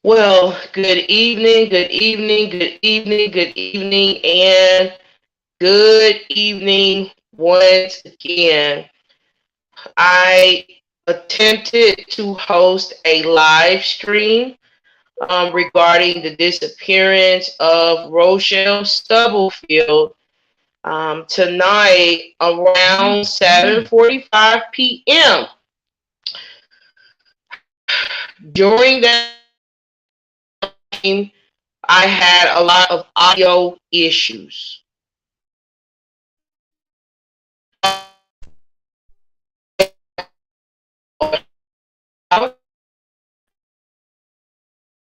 Well, good evening, good evening, good evening, good evening, and good evening once again. I attempted to host a live stream regarding the disappearance of Rochelle Stubblefield tonight around 7:45 p.m. During that time, I had a lot of audio issues.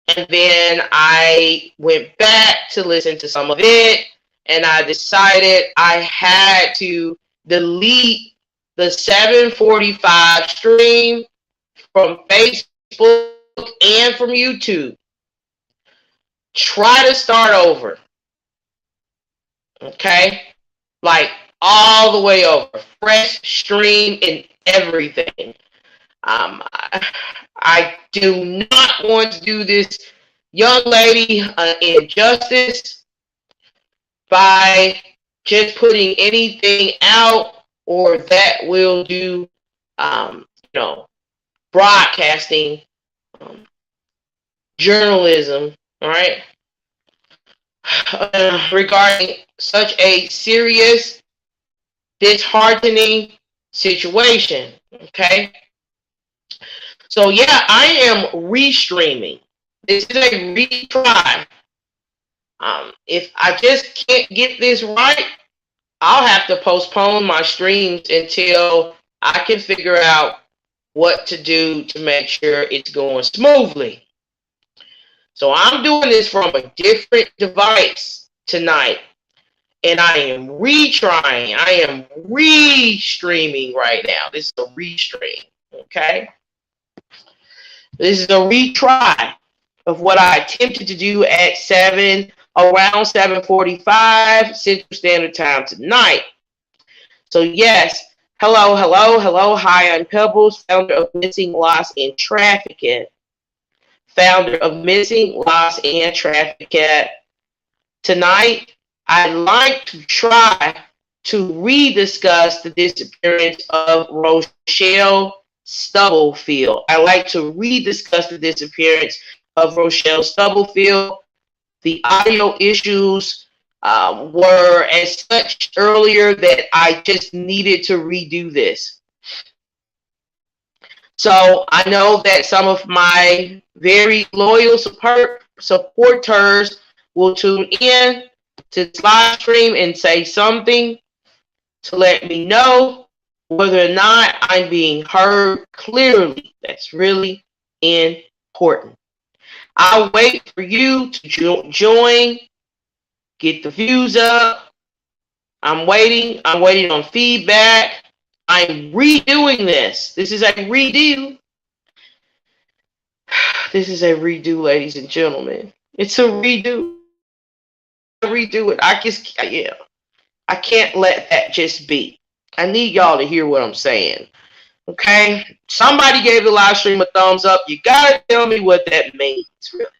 And then I went back to listen to some of it, and I decided I had to delete the 7:45 stream from Facebook and from YouTube. Try to start over, okay? Like all the way over, fresh stream and everything. I do not want to do this young lady injustice by just putting anything out or that will do, you know, broadcasting, um, journalism, all right, regarding such a serious, disheartening situation, okay? So yeah, I am restreaming. This is a retry. If I just can't get this right, I'll have to postpone my streams until I can figure out what to do to make sure it's going smoothly. So I'm doing this from a different device tonight, and I am retrying. I am restreaming right now. This is a restream, okay? This is a retry of what I attempted to do at around 7:45 Central Standard Time tonight. So yes, hello, hello, hello. Hi, I'm Pebbles, founder of Missing, Lost, and Trafficked. Founder of Missing, Lost, and Trafficked. Tonight, I'd like to try to rediscuss the disappearance of Rochelle Stubblefield. I like to rediscuss the disappearance of Rochelle Stubblefield. The audio issues were as such earlier that I just needed to redo this. So I know that some of my very loyal supporters will tune in to this live stream and say something to let me know whether or not I'm being heard clearly. That's really important. I'll wait for you to join, get the views up. I'm waiting on feedback. I'm redoing this. This is a redo. This is a redo, ladies and gentlemen. It's a redo. Redo it. I can't let that just be. I need y'all to hear what I'm saying. Okay? Somebody gave the live stream a thumbs up. You gotta tell me what that means, really.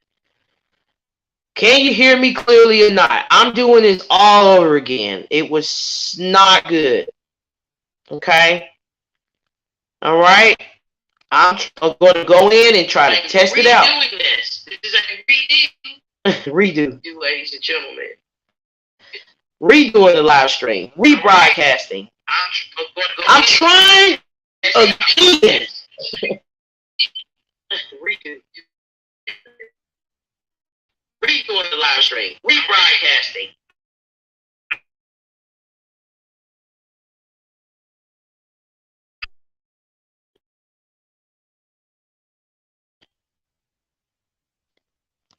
Can you hear me clearly or not? I'm doing this all over again. It was not good. Okay? All right? I'm going to go in and try to test it out. This is a redo. Redo, ladies and gentlemen. Redoing the live stream. Rebroadcasting. I'm trying again. Redo. Redoing the live stream. Rebroadcasting.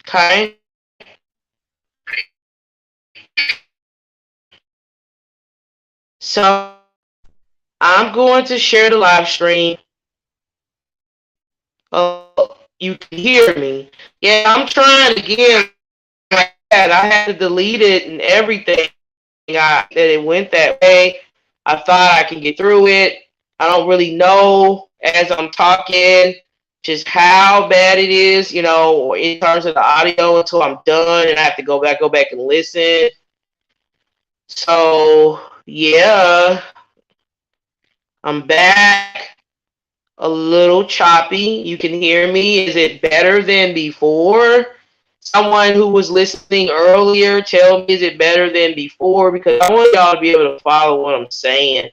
Okay. So I'm going to share the live stream. Oh, you can hear me. Yeah, I'm trying again. I had to delete it and everything. That it went that way. I thought I can get through it. I don't really know as I'm talking. just how bad it is, you know, in terms of the audio until I'm done and I have to go back and listen. So yeah, I'm back. A little choppy. You can hear me. Is it better than before? Someone who was listening earlier, tell me, is it better than before? Because I want y'all to be able to follow what I'm saying.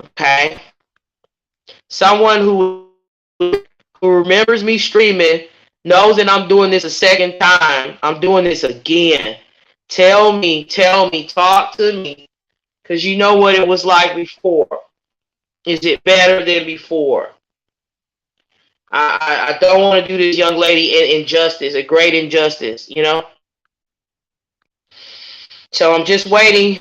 Okay. Someone who remembers me streaming knows that I'm doing this a second time. I'm doing this again. Tell me, talk to me. Because you know what it was like before. Is it better than before? I don't want to do this young lady an injustice, a great injustice, you know? So I'm just waiting.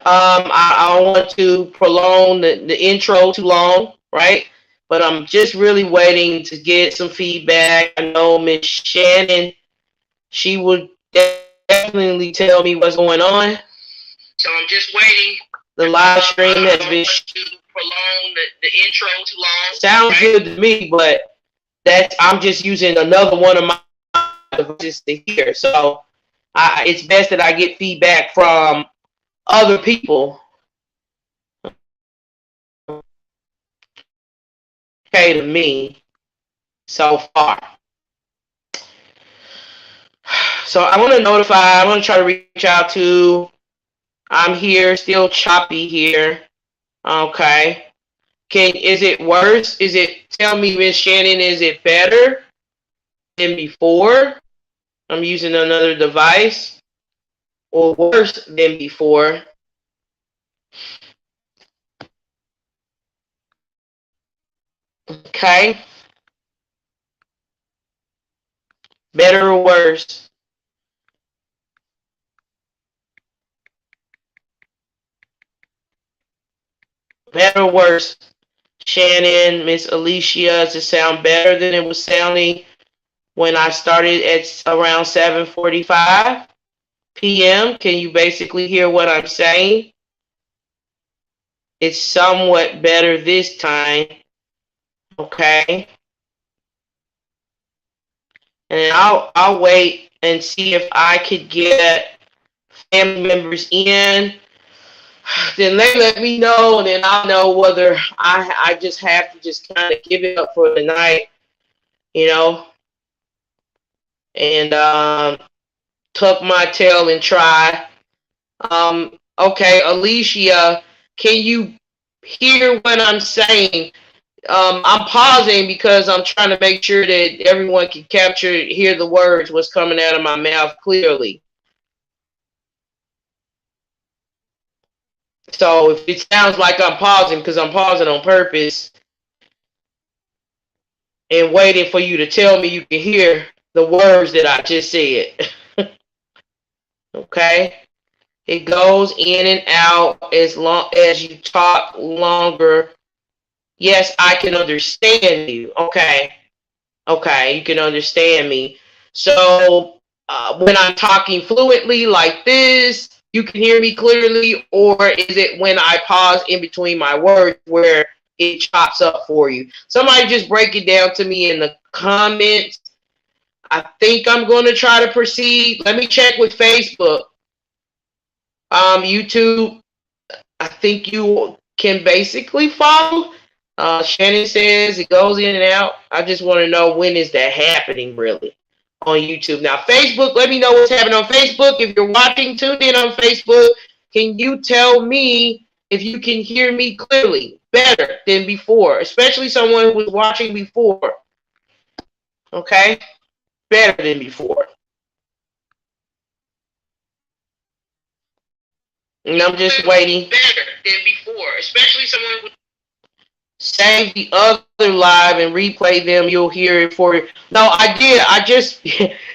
I don't want to prolong the intro too long, right? But I'm just really waiting to get some feedback. I know Miss Shannon, she would definitely tell me what's going on. So I'm just waiting. The live stream has been to prolong the intro too long. Sounds right? Good to me, but I'm just using another one of my devices to hear. So it's best that I get feedback from other people. Okay, to me so far. So I want to try to reach out to, I'm here, still choppy here. Okay. Is it worse? Tell me, Miss Shannon, is it better than before? I'm using another device. Or worse than before? Okay. Better or worse? Better or worse? Shannon, Miss Alicia, does it sound better than it was sounding when I started at around 7:45 p.m.? Can you basically hear what I'm saying? It's somewhat better this time. Okay. And I'll wait and see if I could get family members in. Then they let me know, and then I'll know whether I just have to just kind of give it up for the night, you know, and tuck my tail and try. Okay, Alicia, can you hear what I'm saying? I'm pausing because I'm trying to make sure that everyone can hear the words, what's coming out of my mouth clearly. So if it sounds like I'm pausing, because I'm pausing on purpose and waiting for you to tell me you can hear the words that I just said. Okay? It goes in and out as long as you talk longer. Yes, I can understand you. Okay. Okay, you can understand me. So when I'm talking fluently like this, you can hear me clearly, or is it when I pause in between my words where it chops up for you? Somebody just break it down to me in the comments. I think I'm going to try to proceed. Let me check with Facebook. YouTube, I think you can basically follow. Shannon says it goes in and out. I just want to know, when is that happening really on YouTube? Now, Facebook, let me know what's happening on Facebook. If you're watching, tune in on Facebook. Can you tell me if you can hear me clearly, better than before, especially someone who was watching before? Okay? Better than before. And I'm just waiting. Better than before, especially someone who save the other live and replay them. You'll hear it for you. No, I did.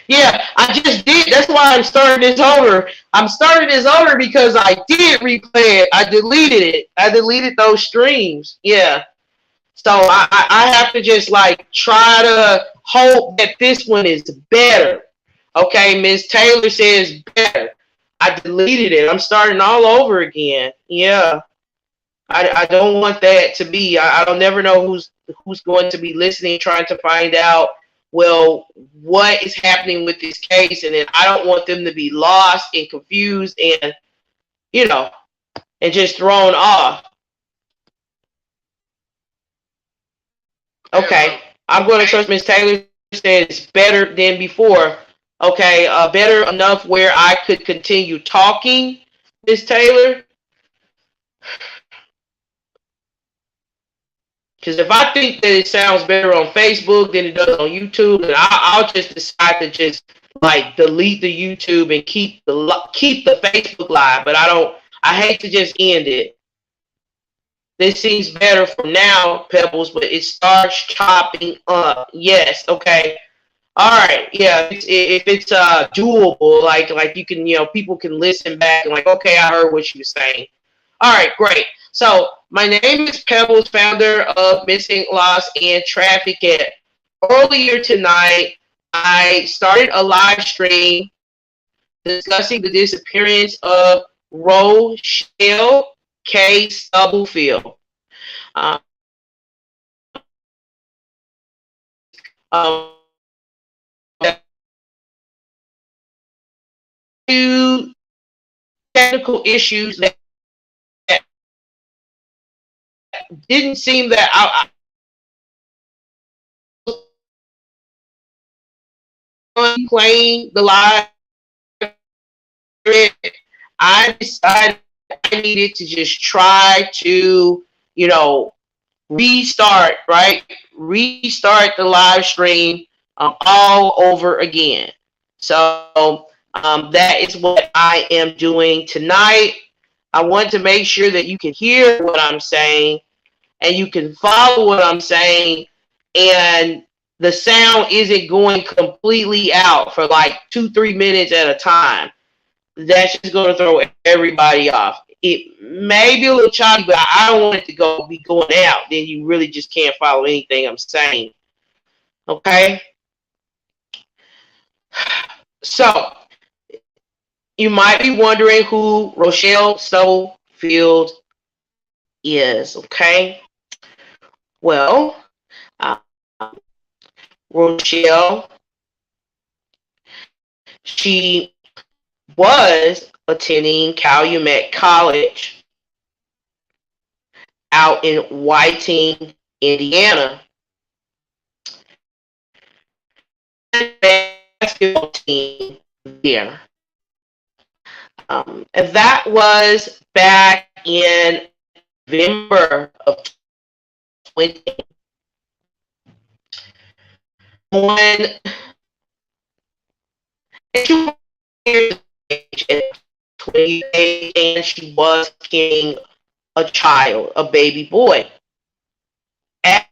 Yeah, I just did. That's why I'm starting this over. I'm starting this over because I did replay it. I deleted it. I deleted those streams. Yeah. So I have to just like try to hope that this one is better. Okay, Miss Taylor says better. I deleted it. I'm starting all over again. Yeah. I don't want that to be. I don't never know who's going to be listening, trying to find out, well, what is happening with this case, and then I don't want them to be lost and confused and, you know, and just thrown off. Okay, I'm going to trust Miss Taylor said it's better than before. Okay, better enough where I could continue talking, Miss Taylor. Because if I think that it sounds better on Facebook than it does on YouTube, then I'll just decide to just like delete the YouTube and keep the Facebook live. But I don't. I hate to just end it. This seems better for now, Pebbles, but it starts chopping up. Yes. Okay. All right. Yeah. If it's doable, like you can, people can listen back and like, okay, I heard what you were saying. All right, great. So my name is Pebbles, founder of Missing, Lost, and Trafficked. Earlier tonight, I started a live stream discussing the disappearance of Rochelle Stubblefield. Um, um, two technical issues that didn't seem that I playing the live. I decided I needed to just try to, restart, right? Restart the live stream all over again. So that is what I am doing tonight. I want to make sure that you can hear what I'm saying and you can follow what I'm saying, and the sound isn't going completely out for like 2-3 minutes at a time. That's just going to throw everybody off. It may be a little choppy, but I don't want it to be going out. Then you really just can't follow anything I'm saying. Okay? So, you might be wondering who Rochelle Stubblefield is. Okay? Well, uh, Rochelle, she was attending Calumet College out in Whiting, Indiana. Basketball team there. And that was back in November of 20. When she was at 28 and she was carrying a child, a baby boy. At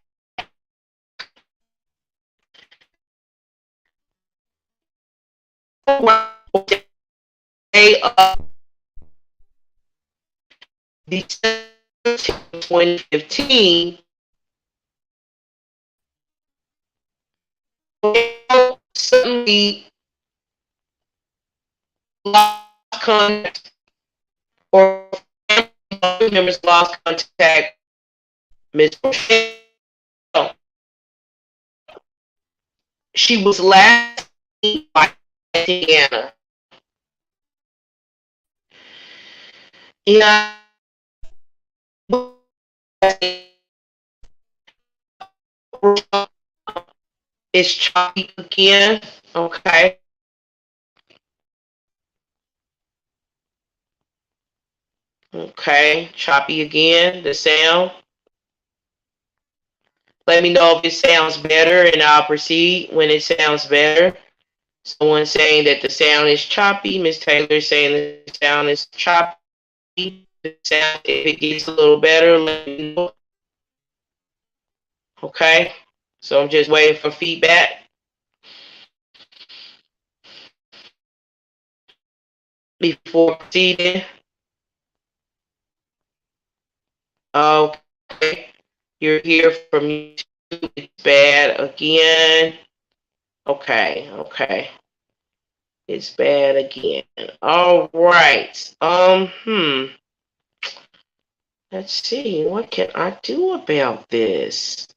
day of December 2015, suddenly lost contact, or family members lost contact. Miss Rochelle, she was last seen by Indiana. And it's choppy again. Okay. Okay, choppy again, the sound. Let me know if it sounds better and I'll proceed when it sounds better. Someone saying that the sound is choppy. Miss Taylor saying the sound is choppy. The sound, if it gets a little better, let me know. Okay, so I'm just waiting for feedback before proceeding. Okay, you're here from YouTube. It's bad again. Okay. It's bad again. All right. Let's see. What can I do about this?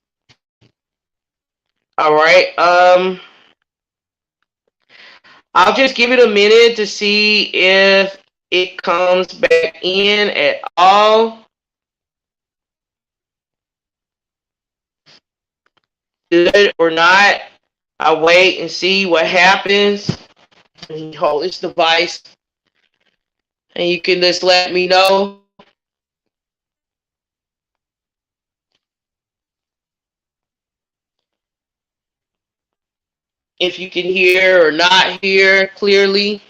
All right. I'll just give it a minute to see if it comes back in at all. Good or not. I'll wait and see what happens. And hold this device, and you can just let me know if you can hear or not hear clearly.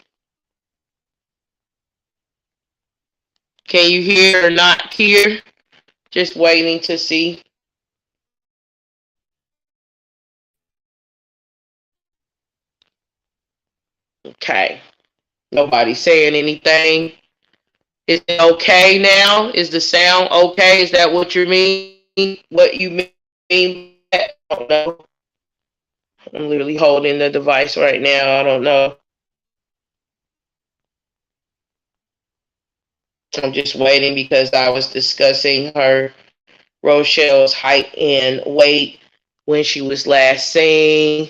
Can you hear or not hear? Just waiting to see. Okay. Nobody saying anything. Is it okay now? Is the sound okay? Is that what you mean? What you mean? I don't know. I'm literally holding the device right now. I don't know. I'm just waiting because I was discussing her Rochelle's height and weight when she was last seen.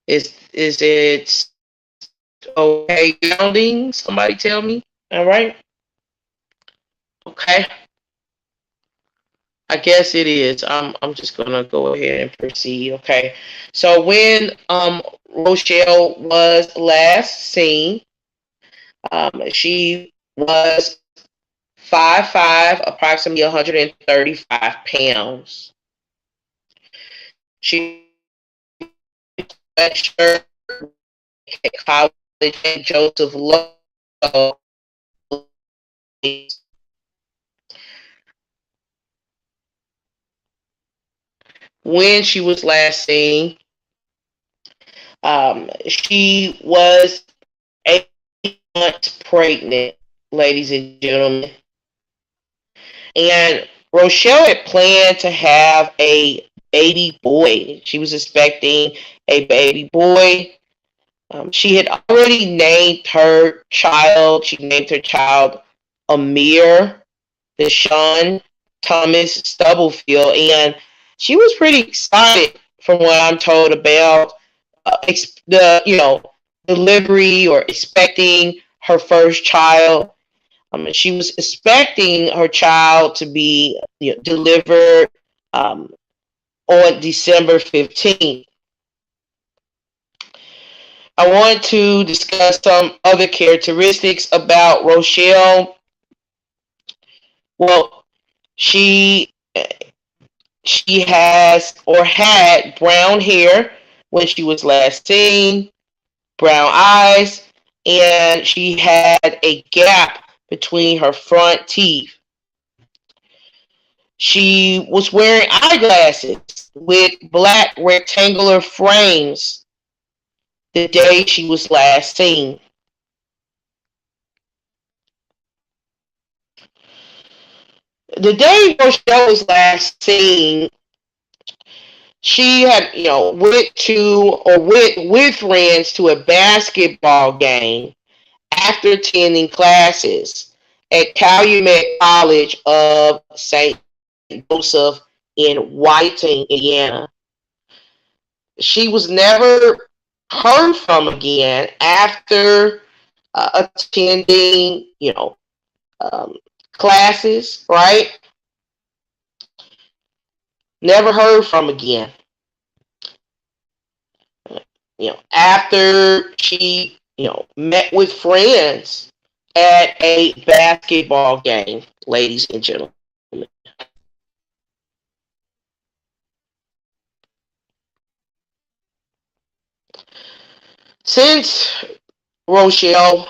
Is it okay sounding? Somebody tell me. All right. Okay. I guess it is. I'm just gonna go ahead and proceed. Okay. So when Rochelle was last seen, she was 5'5", approximately 135 pounds. She lectured at college at Joseph Lowe. When she was last seen, she was 8 months pregnant, ladies and gentlemen. And Rochelle had planned to have a baby boy. She was expecting a baby boy. She had already named her child. She named her child Amir Deshaun Thomas Stubblefield, and she was pretty excited, from what I'm told, about the delivery or expecting her first child. She was expecting her child to be delivered um, on December 15th. I want to discuss some other characteristics about Rochelle. Well, she she has or had brown hair when she was last seen, brown eyes, and she had a gap between her front teeth. She was wearing eyeglasses with black rectangular frames the day she was last seen. The day Rochelle was last seen, she had, went to or went with friends to a basketball game after attending classes at Calumet College of St. Joseph in Whiting, Indiana. She was never heard from again after attending, um, classes, right? Never heard from again. After she, met with friends at a basketball game, ladies and gentlemen. Since Rochelle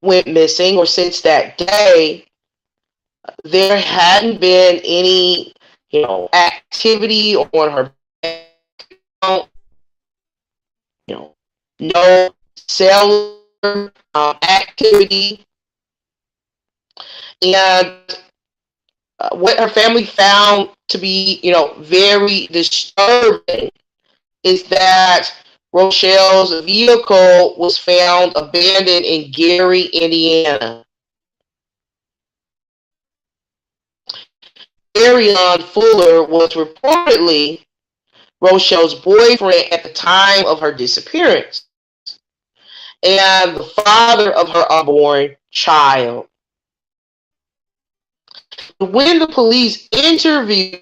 went missing, or since that day, there hadn't been any, activity on her account, you know, no cellular activity. And what her family found to be, very disturbing is that Rochelle's vehicle was found abandoned in Gary, Indiana. Darion Fuller was reportedly Rochelle's boyfriend at the time of her disappearance and the father of her unborn child. When the police interviewed,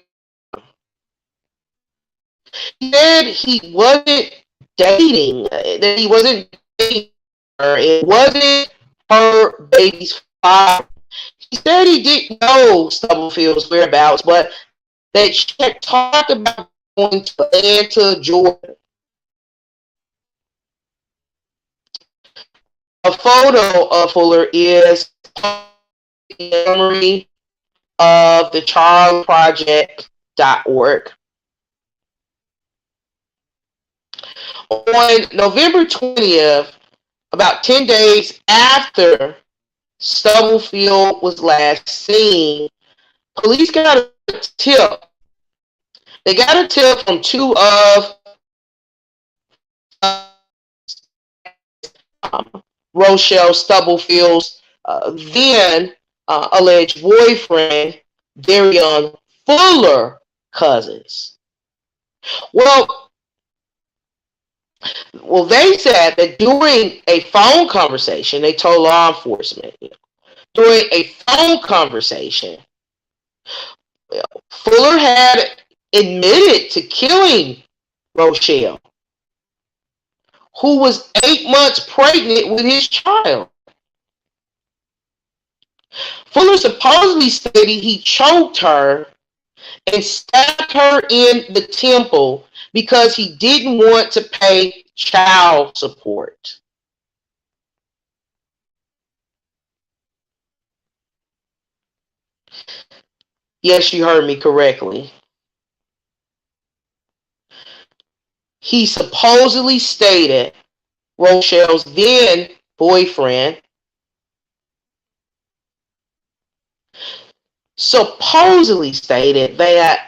he said he wasn't dating, that he wasn't dating her. It wasn't her baby's father. He said he didn't know Stubblefield's whereabouts, but that she had talked about going to Atlanta, Georgia. A photo of Fuller is in memory of the childproject.org. On November 20th, about 10 days after Stubblefield was last seen, police got a tip. They got a tip from two of Rochelle Stubblefield's then alleged boyfriend, Darion Fuller cousins. Well, they said that during a phone conversation, they told law enforcement, during a phone conversation, Fuller had admitted to killing Rochelle, who was 8 months pregnant with his child. Fuller supposedly stated he choked her and stabbed her in the temple because he didn't want to pay child support. Yes, you heard me correctly. He supposedly stated, Rochelle's then boyfriend supposedly stated that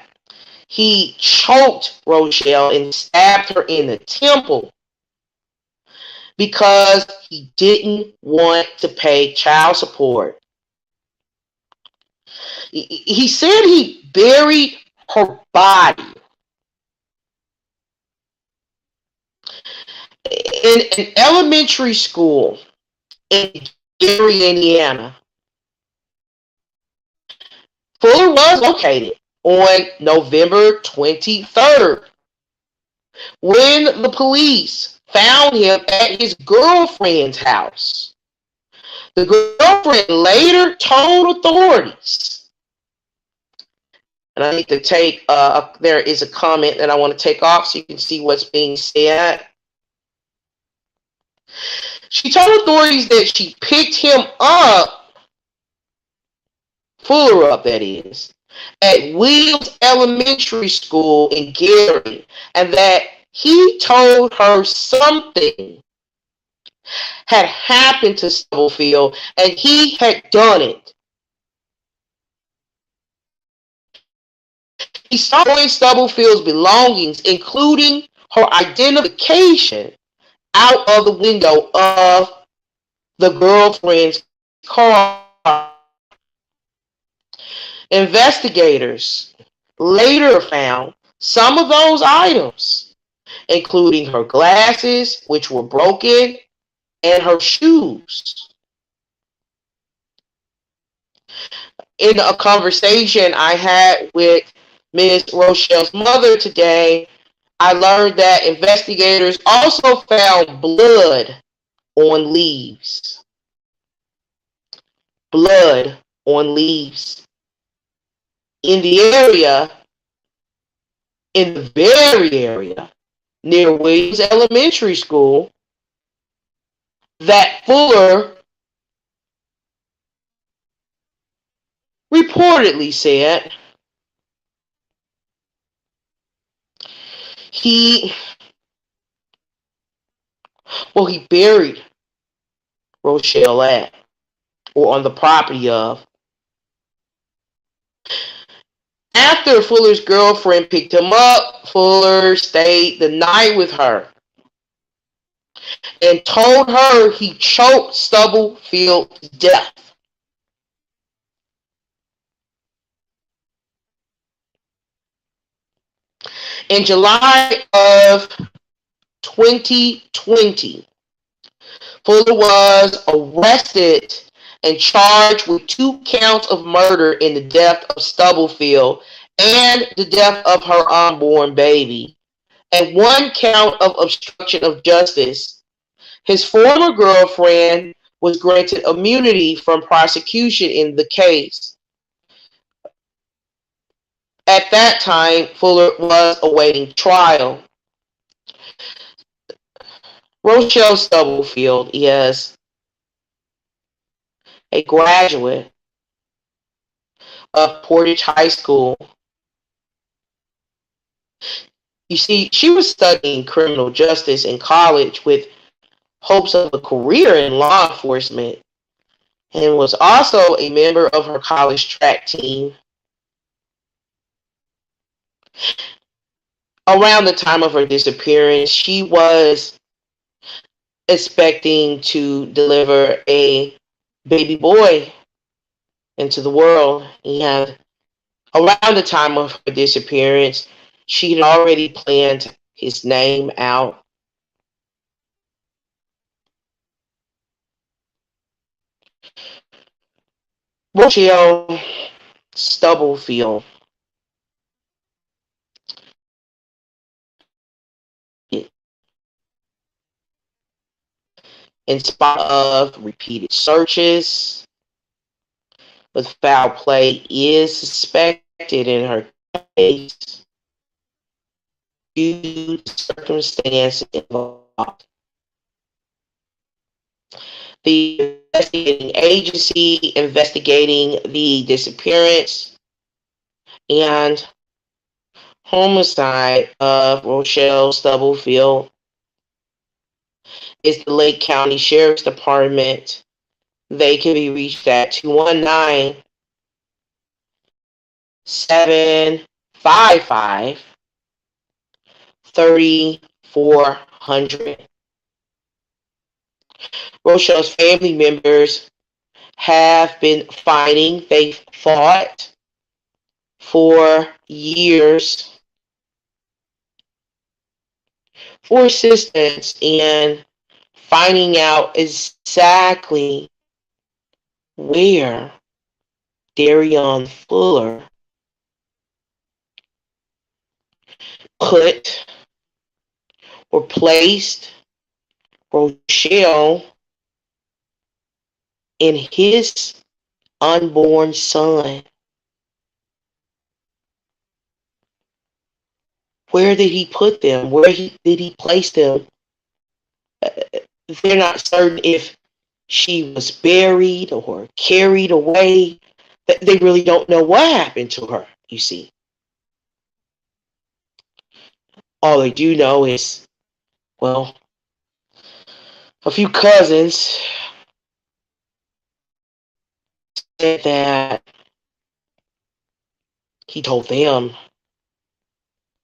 he choked Rochelle and stabbed her in the temple because he didn't want to pay child support. He said he buried her body in an elementary school in Gary, Indiana. Fuller was located on November 23rd when the police found him at his girlfriend's house. The girlfriend later told authorities, and I need to take, there is a comment that I want to take off so you can see what's being said. She told authorities that she picked him up, Fuller up that is, at Williams Elementary School in Gary, and that he told her something had happened to Stubblefield and he had done it. He saw Stubblefield's belongings, including her identification, out of the window of the girlfriend's car. Investigators later found some of those items, including her glasses, which were broken, and her shoes. In a conversation I had with Ms. Rochelle's mother today, I learned that investigators also found blood on leaves. Blood on leaves. In the area, in the very area, near Williams Elementary School, that Fuller reportedly said he buried Rochelle at, or on the property of. After Fuller's girlfriend picked him up, Fuller stayed the night with her and told her he choked Stubblefield to death. In July of 2020, Fuller was arrested and charged with 2 counts of murder in the death of Stubblefield and the death of her unborn baby, and 1 count of obstruction of justice. His former girlfriend was granted immunity from prosecution in the case. At that time, Fuller was awaiting trial. Rochelle Stubblefield is a graduate of Portage High School. You see, she was studying criminal justice in college with hopes of a career in law enforcement, and was also a member of her college track team. Around the time of her disappearance, she was expecting to deliver a baby boy into the world. And around the time of her disappearance, she had already planned his name out. Rochelle Stubblefield, in spite of repeated searches, but foul play is suspected in her case due to circumstances involved. The investigating agency investigating the disappearance and homicide of Rochelle Stubblefield is the Lake County Sheriff's Department. They can be reached at 219-755-3400. Rochelle's family members have been fighting. They've fought for years for assistance in finding out exactly where Darion Fuller put or placed Rochelle and his unborn son. Where did he put them? Did he place them? They're not certain if she was buried or carried away. They really don't know what happened to her, you see. All they do know is, well, a few cousins said that he told them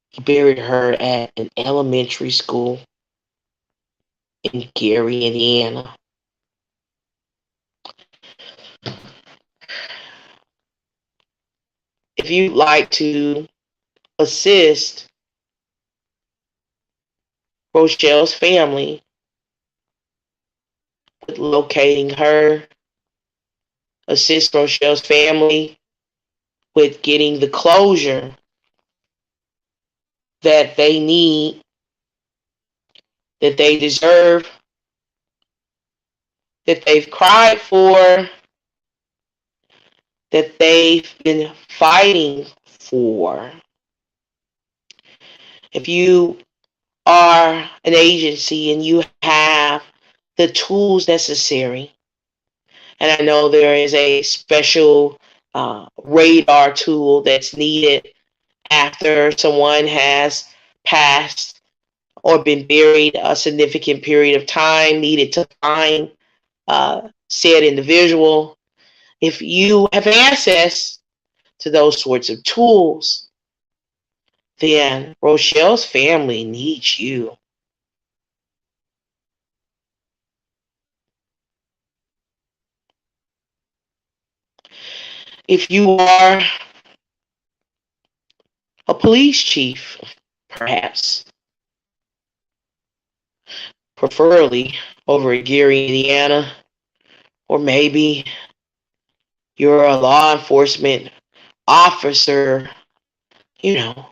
he buried her at an elementary school in Gary, Indiana. If you'd like to assist Rochelle's family with locating her, assist Rochelle's family with getting the closure that they need, that they deserve, that they've cried for, that they've been fighting for. If you are an agency and you have the tools necessary, and I know there is a special radar tool that's needed after someone has passed or been buried a significant period of time, needed to find said individual. If you have access to those sorts of tools, then Rochelle's family needs you. If you are a police chief, perhaps, preferably over in Gary, Indiana, or maybe you're a law enforcement officer, you know,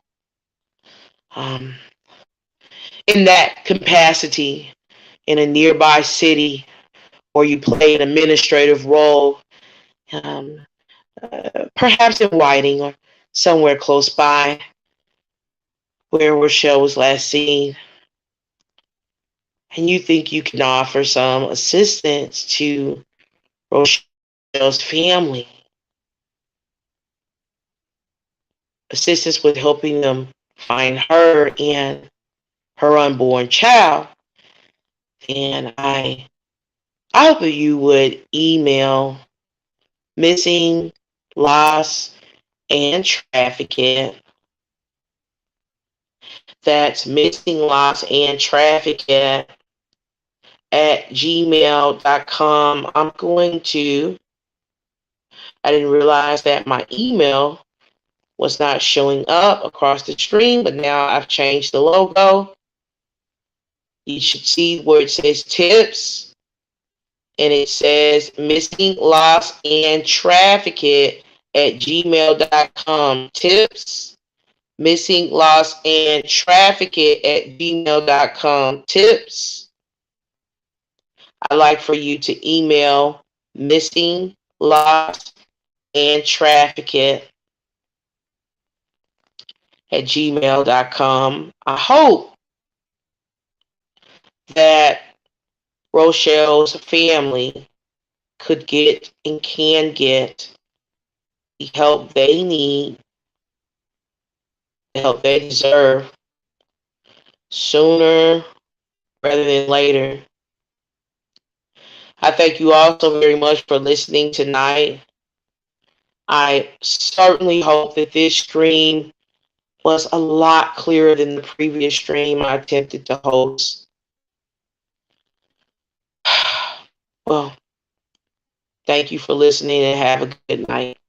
um, in that capacity in a nearby city, or you play an administrative role, um, perhaps in Whiting or somewhere close by where Rochelle was last seen, and you think you can offer some assistance to Rochelle's family, assistance with helping them find her and her unborn child, then I hope that you would email missing, lost, and trafficked. That's missing, lost, and trafficked at gmail.com. I didn't realize that my email was not showing up across the stream, but now I've changed the logo. You should see where it says tips, and it says missing, lost, and trafficked at gmail.com. Tips, missing, lost, and trafficked at gmail.com. Tips. I'd like for you to email missing, lost, and trafficked at gmail.com. I hope that Rochelle's family could get and can get the help they need, the help they deserve, sooner rather than later. I thank you all so very much for listening tonight. I certainly hope that this stream was a lot clearer than the previous stream I attempted to host. Well, thank you for listening and have a good night.